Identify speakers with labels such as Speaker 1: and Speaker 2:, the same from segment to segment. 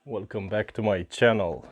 Speaker 1: Welcome back to my channel.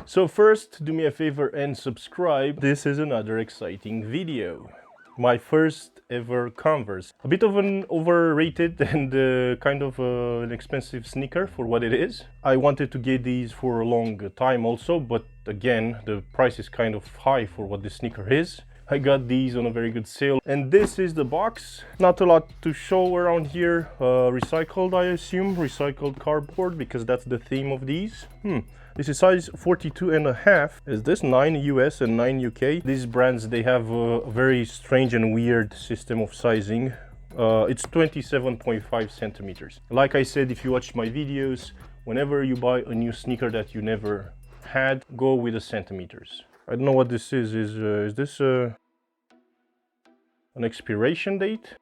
Speaker 1: So first, do me a favor and subscribe. This is another exciting video. My first ever Converse. A bit of an overrated and kind of an expensive sneaker for what it is. I wanted to get these for a long time also, but again, the price is kind of high for what this sneaker is. I got these on a very good sale, and this is the box. Not a lot to show around here. Recycled, I assume, recycled cardboard, because that's the theme of these. This is size 42.5. Is this 9 US and 9 UK? These brands, they have a very strange and weird system of sizing. It's 27.5 centimeters. Like I said, if you watch my videos, whenever you buy a new sneaker that you never had, go with the centimeters. I don't know what this is. Is this an expiration date?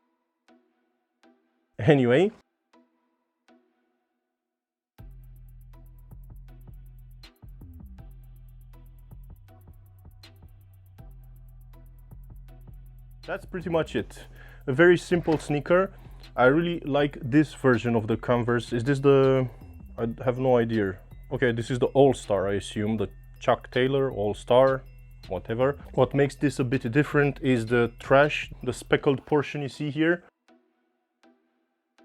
Speaker 1: Anyway. That's pretty much it. A very simple sneaker. I really like this version of the Converse. Is this the... I have no idea. Okay, this is the All-Star, I assume. The Chuck Taylor All-Star, whatever. What makes this a bit different is the trash, the speckled portion you see here.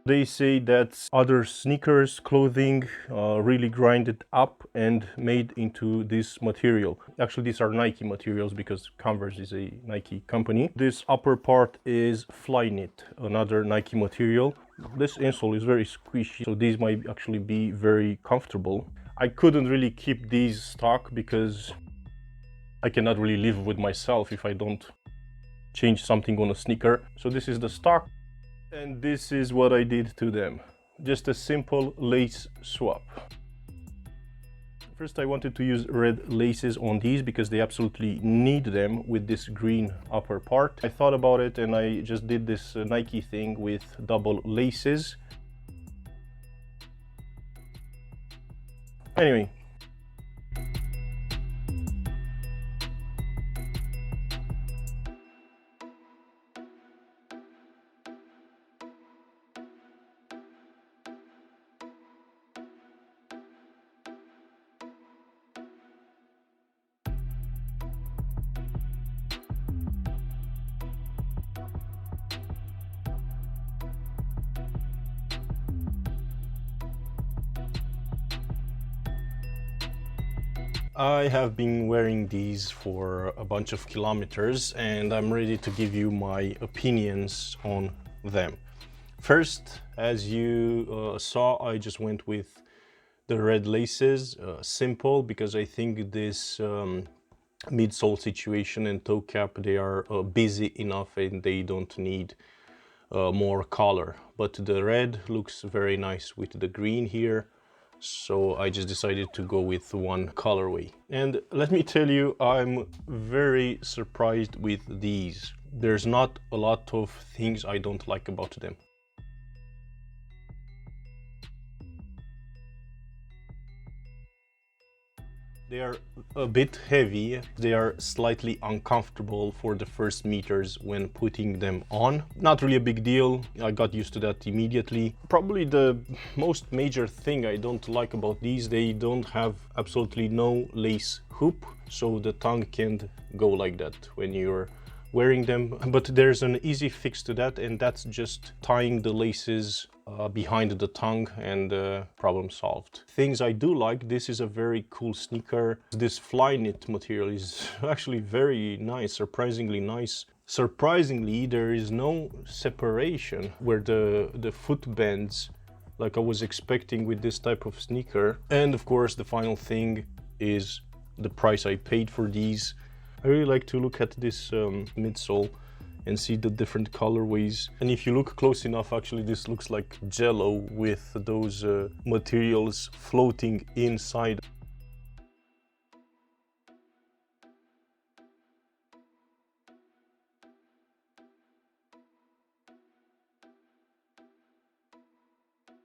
Speaker 1: They say that other sneakers, clothing, really grinded up and made into this material. Actually, these are Nike materials because Converse is a Nike company. This upper part is Flyknit, another Nike material. This insole is very squishy, so these might actually be very comfortable. I couldn't really keep these stock because I cannot really live with myself if I don't change something on a sneaker. So this is the stock, and this is what I did to them. Just a simple lace swap. First, I wanted to use red laces on these because they absolutely need them with this green upper part. I thought about it and I just did this Nike thing with double laces. Anyway. I have been wearing these for a bunch of kilometers and I'm ready to give you my opinions on them. First, as you saw, I just went with the red laces, simple, because I think this midsole situation and toe cap, they are busy enough and they don't need more color. But the red looks very nice with the green here. So I just decided to go with one colorway. And let me tell you, I'm very surprised with these. There's not a lot of things I don't like about them. They are a bit heavy, they are slightly uncomfortable for the first meters when putting them on. Not really a big deal, I got used to that immediately. Probably the most major thing I don't like about these, they don't have absolutely no lace hoop, so the tongue can't go like that when you're wearing them. But there's an easy fix to that, and that's just tying the laces behind the tongue, and problem solved. Things I do like, this is a very cool sneaker. This Flyknit material is actually very nice, surprisingly nice. Surprisingly, there is no separation where the foot bends like I was expecting with this type of sneaker. And of course, the final thing is the price I paid for these. I really like to look at this midsole and see the different colorways. And if you look close enough, actually this looks like jello with those materials floating inside.